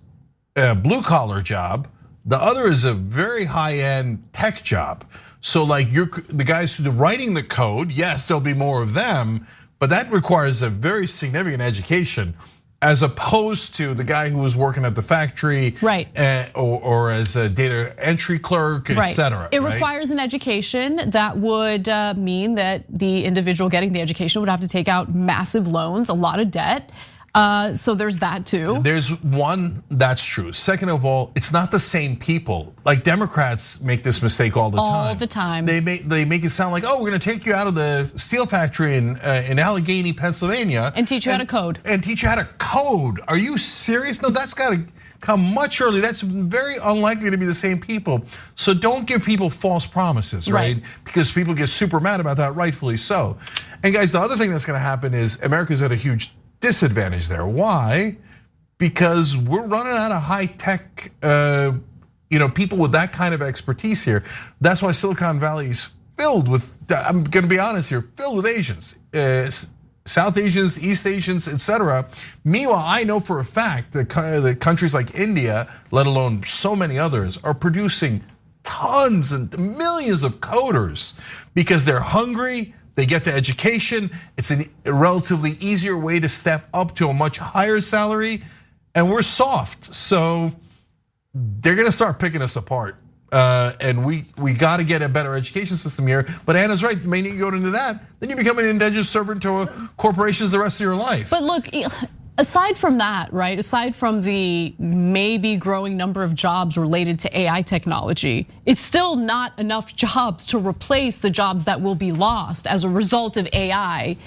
a blue collar job. The other is a very high end tech job. So like the guys who are writing the code, yes, there'll be more of them, but that requires a very significant education, as opposed to the guy who was working at the factory, right? Or as a data entry clerk, right. etc. It requires an education that would mean that the individual getting the education would have to take out massive loans, a lot of debt. So there's that too. There's one, that's true. Second of all, it's not the same people. Like Democrats make this mistake all the time. All the time. They make it sound like, oh, we're gonna take you out of the steel factory in Allegheny, Pennsylvania. And teach you how to code. And teach you how to code. Are you serious? No, that's gotta come much earlier. That's very unlikely to be the same people. So don't give people false promises, right? Because people get super mad about that, rightfully so. And guys, the other thing that's gonna happen is America's at a huge disadvantage there. Why? Because we're running out of high tech, people with that kind of expertise here. That's why Silicon Valley is filled with, I'm gonna be honest here, filled with Asians, South Asians, East Asians, etc. Meanwhile, I know for a fact that the countries like India, let alone so many others, are producing tons and millions of coders because they're hungry. They get the education. It's a relatively easier way to step up to a much higher salary, and we're soft. So they're gonna start picking us apart. And we gotta get a better education system here. But Anna's right, may need to go into that. Then you become an indentured servant to corporations the rest of your life. But look, aside from that, right? Aside from the maybe growing number of jobs related to AI technology, it's still not enough jobs to replace the jobs that will be lost as a result of AI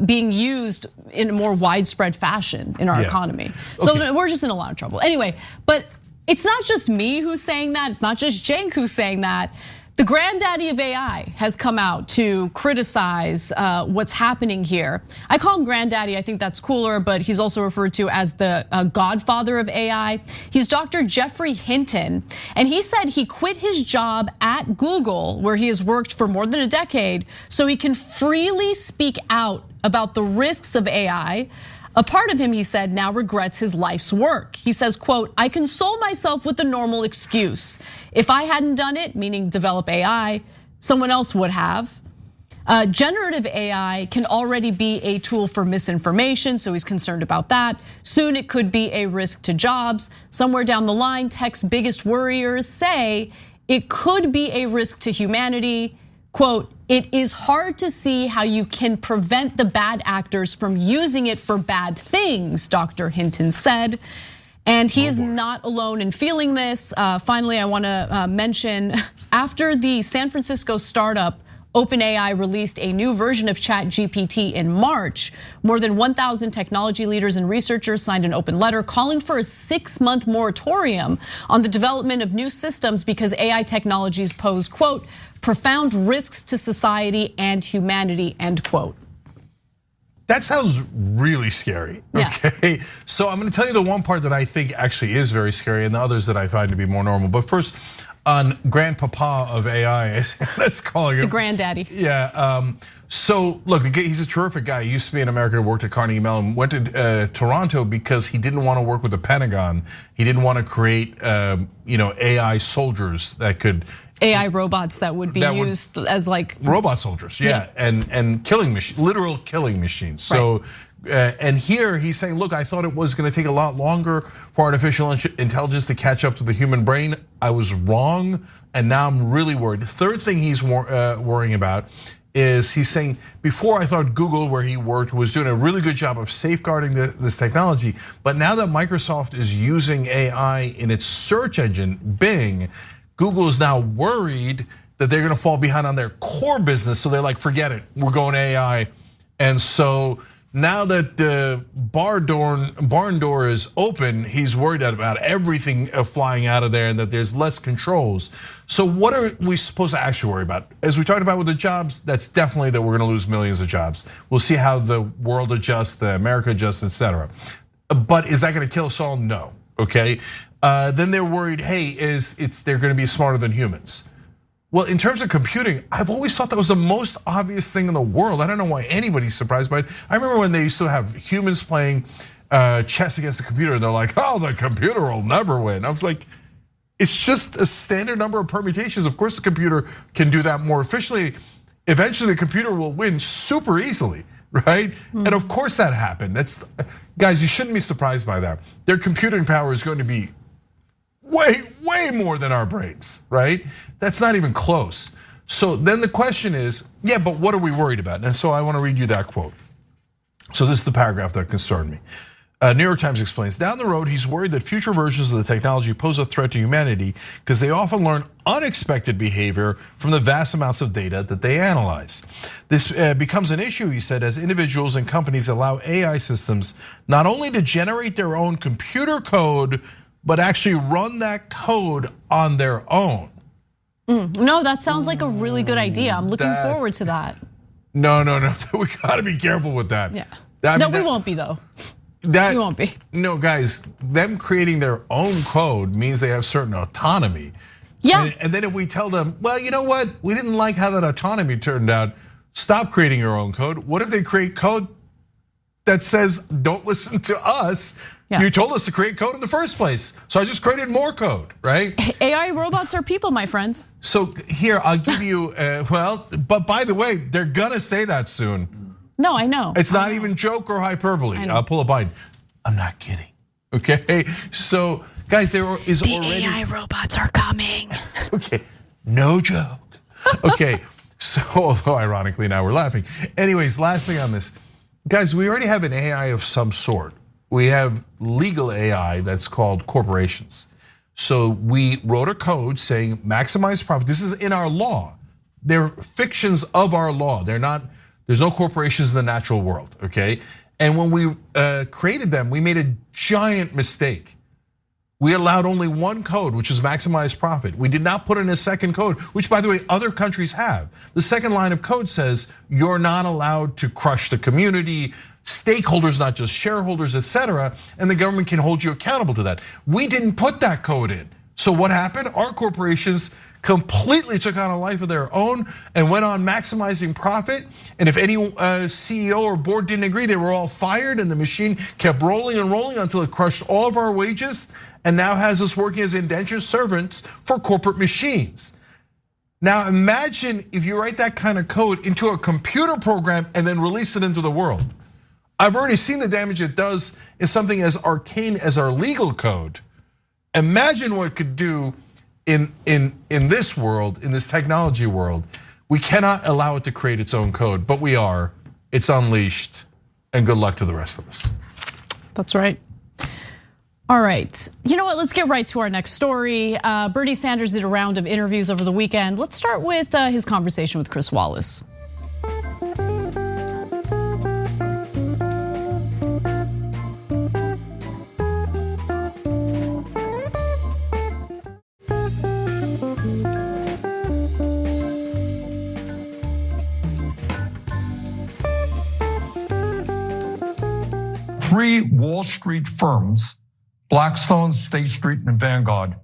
being used in a more widespread fashion in our economy. So we're just in a lot of trouble. Anyway, but it's not just me who's saying that. It's not just Cenk who's saying that. The granddaddy of AI has come out to criticize what's happening here. I call him granddaddy, I think that's cooler, but he's also referred to as the godfather of AI. He's Dr. Geoffrey Hinton, and he said he quit his job at Google, where he has worked for more than a decade, so he can freely speak out about the risks of AI. A part of him, he said, now regrets his life's work. He says, quote, I console myself with the normal excuse. If I hadn't done it, meaning develop AI, someone else would have. Generative AI can already be a tool for misinformation, so he's concerned about that. Soon it could be a risk to jobs. Somewhere down the line, tech's biggest worriers say it could be a risk to humanity. Quote, it is hard to see how you can prevent the bad actors from using it for bad things, Dr. Hinton said. And he is not alone in feeling this. Finally, I wanna mention, after the San Francisco startup OpenAI released a new version of ChatGPT in March. More than 1,000 technology leaders and researchers signed an open letter calling for a 6-month moratorium on the development of new systems because AI technologies pose, quote, profound risks to society and humanity, end quote. That sounds really scary, okay? Yeah. So I'm gonna tell you the one part that I think actually is very scary and the others that I find to be more normal. But first, on grandpapa of AI, let's call him. The granddaddy. Yeah, so look, he's a terrific guy. He used to be in America, worked at Carnegie Mellon, went to Toronto because he didn't want to work with the Pentagon. He didn't want to create AI soldiers that could, AI robots that would be used as like robot soldiers, yeah. And killing machines, literal killing machines. So, and here he's saying, look, I thought it was going to take a lot longer for artificial intelligence to catch up to the human brain. I was wrong, and now I'm really worried. The third thing he's worrying about is he's saying, before I thought Google, where he worked, was doing a really good job of safeguarding this technology, but now that Microsoft is using AI in its search engine, Bing, Google is now worried that they're gonna fall behind on their core business. So they're like, forget it, we're going AI. And so now that the barn door is open, he's worried about everything flying out of there and that there's less controls. So what are we supposed to actually worry about? As we talked about with the jobs, that's definitely that we're gonna lose millions of jobs. We'll see how the world adjusts, the America adjusts, etc. But is that gonna kill us all? No, okay? Then they're worried, hey, they're gonna be smarter than humans. Well, in terms of computing, I've always thought that was the most obvious thing in the world. I don't know why anybody's surprised by it. I remember when they used to have humans playing chess against the computer, and they're like, oh, the computer will never win. I was like, it's just a standard number of permutations. Of course, the computer can do that more efficiently. Eventually, the computer will win super easily, right? And of course that happened. Guys, you shouldn't be surprised by that. Their computing power is going to be way more than our brains, right? That's not even close. So then the question is, yeah, but what are we worried about? And so I want to read you that quote. So this is the paragraph that concerned me. New York Times explains, down the road, he's worried that future versions of the technology pose a threat to humanity because they often learn unexpected behavior from the vast amounts of data that they analyze. This becomes an issue, he said, as individuals and companies allow AI systems not only to generate their own computer code, but actually run that code on their own. No, that sounds like a really good idea. I'm looking forward to that. No, we gotta be careful with that. Yeah. We won't be though. We won't be. No, guys, them creating their own code means they have certain autonomy. Yeah. And then if we tell them, well, you know what? We didn't like how that autonomy turned out. Stop creating your own code. What if they create code that says, don't listen to us? Yeah. You told us to create code in the first place. So I just created more code, right? AI robots are people, my friends. So here, I'll give you, but by the way, they're gonna say that soon. No, I know. It's not even joke or hyperbole. I'll pull a Biden. I'm not kidding, okay? So guys, there is already- The AI robots are coming. Okay, no joke. Okay, so although ironically now we're laughing. Anyways, last thing on this. Guys, we already have an AI of some sort. We have legal AI that's called corporations. So we wrote a code saying maximize profit. This is in our law. They're fictions of our law. They're not, there's no corporations in the natural world, okay? And when we created them, we made a giant mistake. We allowed only one code, which is maximize profit. We did not put in a second code, which by the way, other countries have. The second line of code says, you're not allowed to crush the community, stakeholders, not just shareholders, etc. And the government can hold you accountable to that. We didn't put that code in. So what happened? Our corporations completely took on a life of their own and went on maximizing profit. And if any CEO or board didn't agree, they were all fired and the machine kept rolling and rolling until it crushed all of our wages and now has us working as indentured servants for corporate machines. Now imagine if you write that kind of code into a computer program and then release it into the world. I've already seen the damage it does in something as arcane as our legal code. Imagine what it could do in this world, in this technology world. We cannot allow it to create its own code, but we are. It's unleashed, and good luck to the rest of us. That's right. All right, you know what, let's get right to our next story. Bernie Sanders did a round of interviews over the weekend. Let's start with his conversation with Chris Wallace. Three Wall Street firms, Blackstone, State Street, and Vanguard,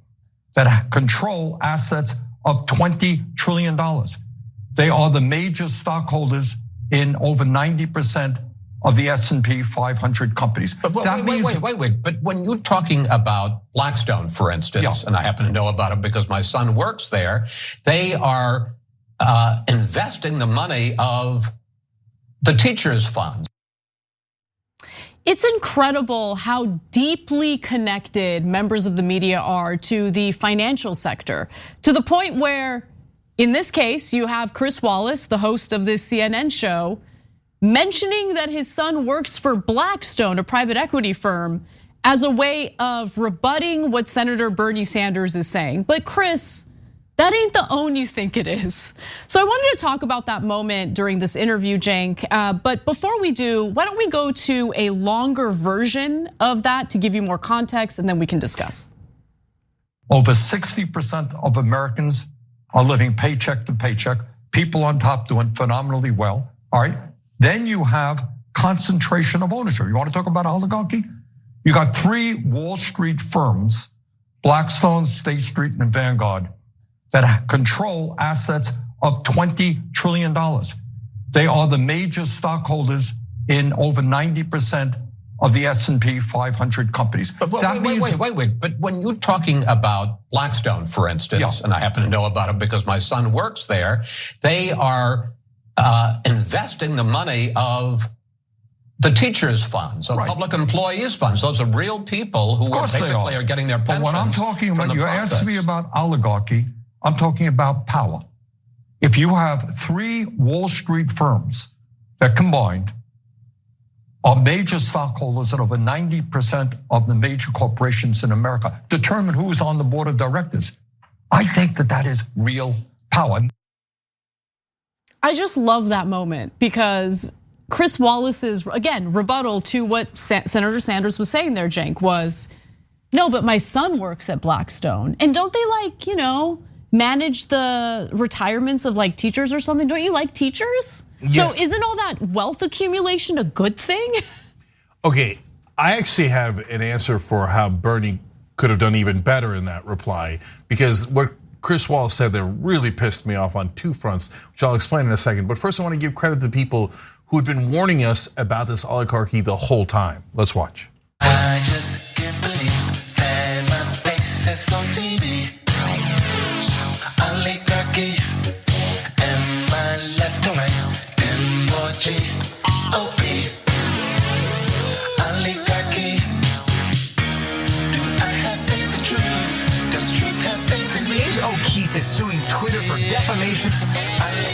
that control assets of $20 trillion. They are the major stockholders in over 90% of the S&P 500 companies. But wait. But when you're talking about Blackstone, for instance, and I happen to know about it because my son works there, they are investing the money of the teachers' fund. It's incredible how deeply connected members of the media are to the financial sector, to the point where, in this case, you have Chris Wallace, the host of this CNN show, mentioning that his son works for Blackstone, a private equity firm, as a way of rebutting what Senator Bernie Sanders is saying. But Chris, that ain't the own you think it is. So I wanted to talk about that moment during this interview, Cenk. But before we do, why don't we go to a longer version of that to give you more context, and then we can discuss. Over 60% of Americans are living paycheck to paycheck. People on top doing phenomenally well, all right? Then you have concentration of ownership. You want to talk about oligarchy? You got three Wall Street firms, Blackstone, State Street, and Vanguard, that control assets of $20 trillion. They are the major stockholders in over 90% of the S&P 500 companies. But wait. But when you're talking about Blackstone, for instance, and I happen to know about it because my son works there, they are investing the money of the teachers' funds, of public employees' funds. Those are real people who are getting their pensions. But what I'm talking about, you asked me about oligarchy, I'm talking about power. If you have three Wall Street firms that combined are major stockholders at over 90% of the major corporations in America, determine who's on the board of directors, I think that is real power. I just love that moment because Chris Wallace's, again, rebuttal to what Senator Sanders was saying there, Cenk, was, no, but my son works at Blackstone. And don't they manage the retirements of teachers or something? Don't you like teachers? Yeah. So isn't all that wealth accumulation a good thing? Okay, I actually have an answer for how Bernie could have done even better in that reply, because what Chris Wallace said there really pissed me off on two fronts, which I'll explain in a second. But first I want to give credit to the people who had been warning us about this oligarchy the whole time. Let's watch. I just can't believe that my face is on TV. Oligarchy, am I left or right? M-O-G-O-P. Oligarchy, do I have faith in truth? Does truth have faith in me? James O'Keefe is suing Twitter for defamation.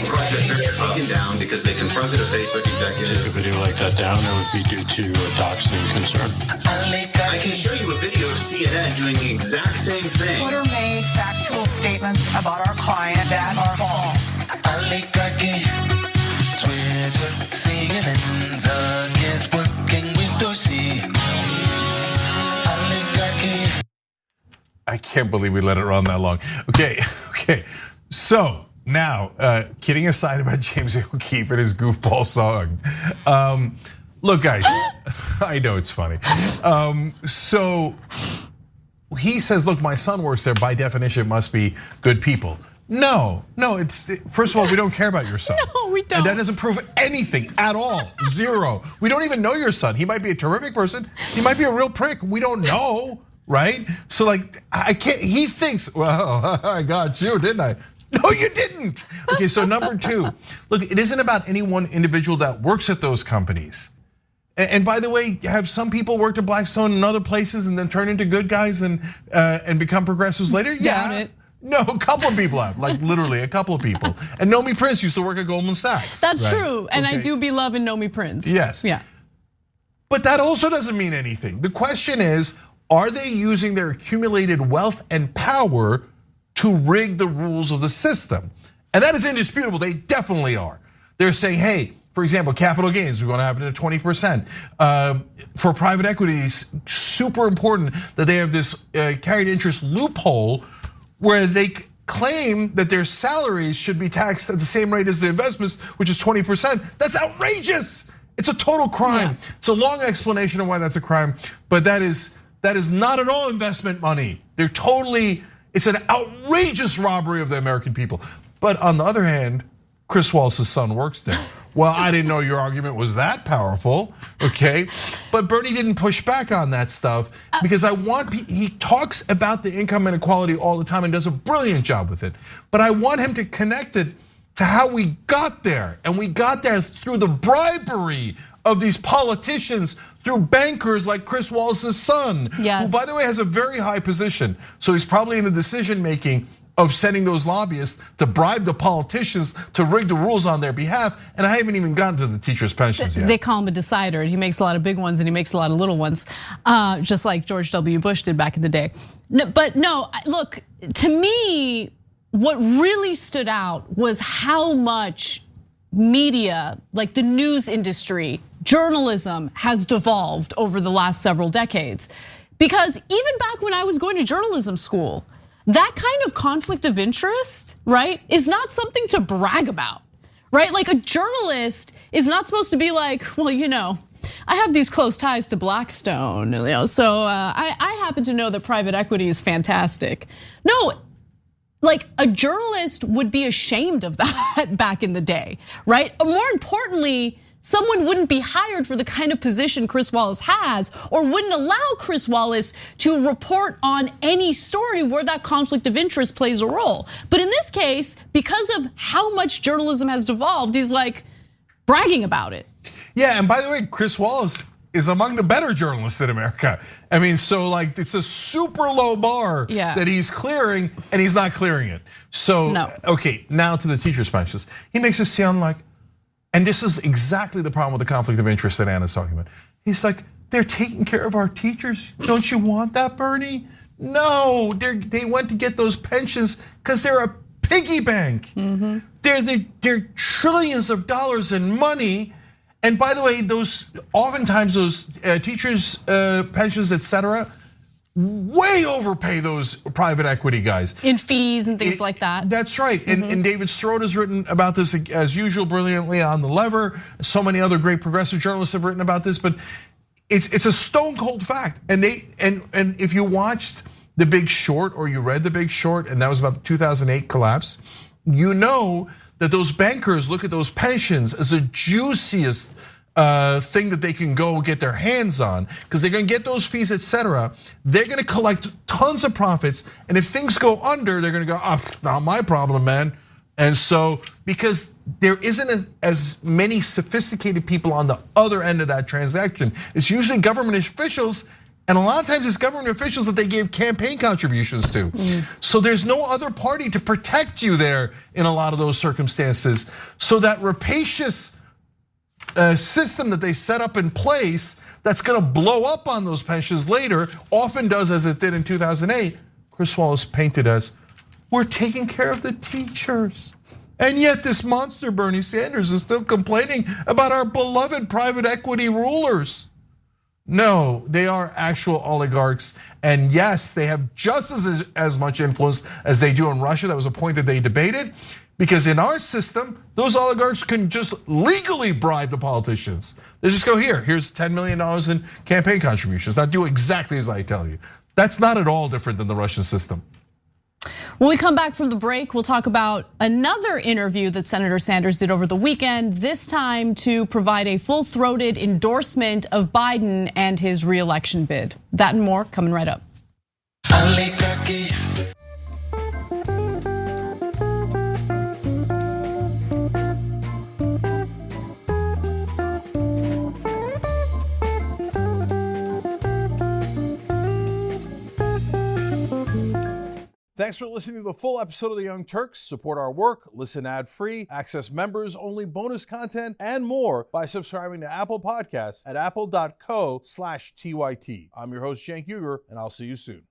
Project they're taken down because they confronted a Facebook executive. Take a video like that down, it would be due to a doxing concern. I can show you a video of CNN doing the exact same thing. Twitter made factual statements about our client that are false. Oligarchy, Twitter, CNN, is working with Dorsey. Oligarchy. I can't believe we let it run that long. Okay. So now, kidding aside about James O'Keefe and his goofball song. Look, guys, I know it's funny. So he says, look, my son works there. By definition, it must be good people. No, it's, first of all, we don't care about your son. No, we don't. And that doesn't prove anything at all, zero. We don't even know your son. He might be a terrific person. He might be a real prick. We don't know, right? So I can't, he thinks, well, I got you, didn't I? No, you didn't. Okay, so number two, look, it isn't about any one individual that works at those companies. And by the way, have some people worked at Blackstone and other places and then turn into good guys and become progressives later? Yeah. No, a couple of people have, literally a couple of people. And Nomi Prince used to work at Goldman Sachs. That's true, and I do be loving Nomi Prince. Yes. Yeah. But that also doesn't mean anything. The question is, are they using their accumulated wealth and power to rig the rules of the system? And that is indisputable, they definitely are. They're saying, hey, for example, capital gains, we're gonna have it at 20%. For private equities, super important that they have this carried interest loophole where they claim that their salaries should be taxed at the same rate as the investments, which is 20%. That's outrageous. It's a total crime. Yeah. It's a long explanation of why that's a crime, but that is not at all investment money. It's an outrageous robbery of the American people. But on the other hand, Chris Wallace's son works there. Well, I didn't know your argument was that powerful, okay? But Bernie didn't push back on that stuff because he talks about the income inequality all the time and does a brilliant job with it. But I want him to connect it to how we got there. And we got there through the bribery of these politicians, through bankers like Chris Wallace's son, yes. who by the way has a very high position. So he's probably in the decision making of sending those lobbyists to bribe the politicians to rig the rules on their behalf. And I haven't even gotten to the teachers' pensions yet. They call him a decider. He makes a lot of big ones and he makes a lot of little ones, just like George W. Bush did back in the day. But no, look, to me, what really stood out was how much media, like the news industry, journalism has devolved over the last several decades. Because even back when I was going to journalism school, that kind of conflict of interest, right, is not something to brag about, right? Like a journalist is not supposed to be like, well, I have these close ties to Blackstone, so I happen to know that private equity is fantastic. No, like a journalist would be ashamed of that back in the day, right? More importantly, someone wouldn't be hired for the kind of position Chris Wallace has, or wouldn't allow Chris Wallace to report on any story where that conflict of interest plays a role. But in this case, because of how much journalism has devolved, he's like bragging about it. Yeah, and by the way, Chris Wallace is among the better journalists in America. I mean, so like it's a super low bar that he's clearing, and he's not clearing it. So, okay, now to the teachers' pensions. He makes it sound like, and this is exactly the problem with the conflict of interest that Anna's talking about. He's like, they're taking care of our teachers. Don't you want that, Bernie? No, they went to get those pensions because they're a piggy bank. They're trillions of dollars in money. And by the way, oftentimes those teachers' pensions, etc., way overpay those private equity guys. In fees and things like that. That's right, and David Strode has written about this as usual brilliantly on The Lever. So many other great progressive journalists have written about this, but it's a stone cold fact. And if you watched The Big Short or you read The Big Short, and that was about the 2008 collapse, you know that those bankers look at those pensions as the juiciest thing that they can go get their hands on, because they're gonna get those fees, etc. They're gonna collect tons of profits, and if things go under, they're gonna go, not my problem, man. And so, because there isn't as many sophisticated people on the other end of that transaction, it's usually government officials, and a lot of times it's government officials that they gave campaign contributions to. So there's no other party to protect you there in a lot of those circumstances. So that rapacious system that they set up in place that's gonna blow up on those pensions later, often does as it did in 2008, Chris Wallace painted as, we're taking care of the teachers. And yet this monster, Bernie Sanders, is still complaining about our beloved private equity rulers. No, they are actual oligarchs. And yes, they have just as much influence as they do in Russia. That was a point that they debated. Because in our system, those oligarchs can just legally bribe the politicians. They just go, here's $10 million in campaign contributions. Now do exactly as I tell you. That's not at all different than the Russian system. When we come back from the break, we'll talk about another interview that Senator Sanders did over the weekend, this time to provide a full-throated endorsement of Biden and his re-election bid. That and more coming right up. Thanks for listening to the full episode of The Young Turks. Support our work, listen ad-free, access members-only bonus content, and more by subscribing to Apple Podcasts at apple.co/TYT. I'm your host, Cenk Uygur, and I'll see you soon.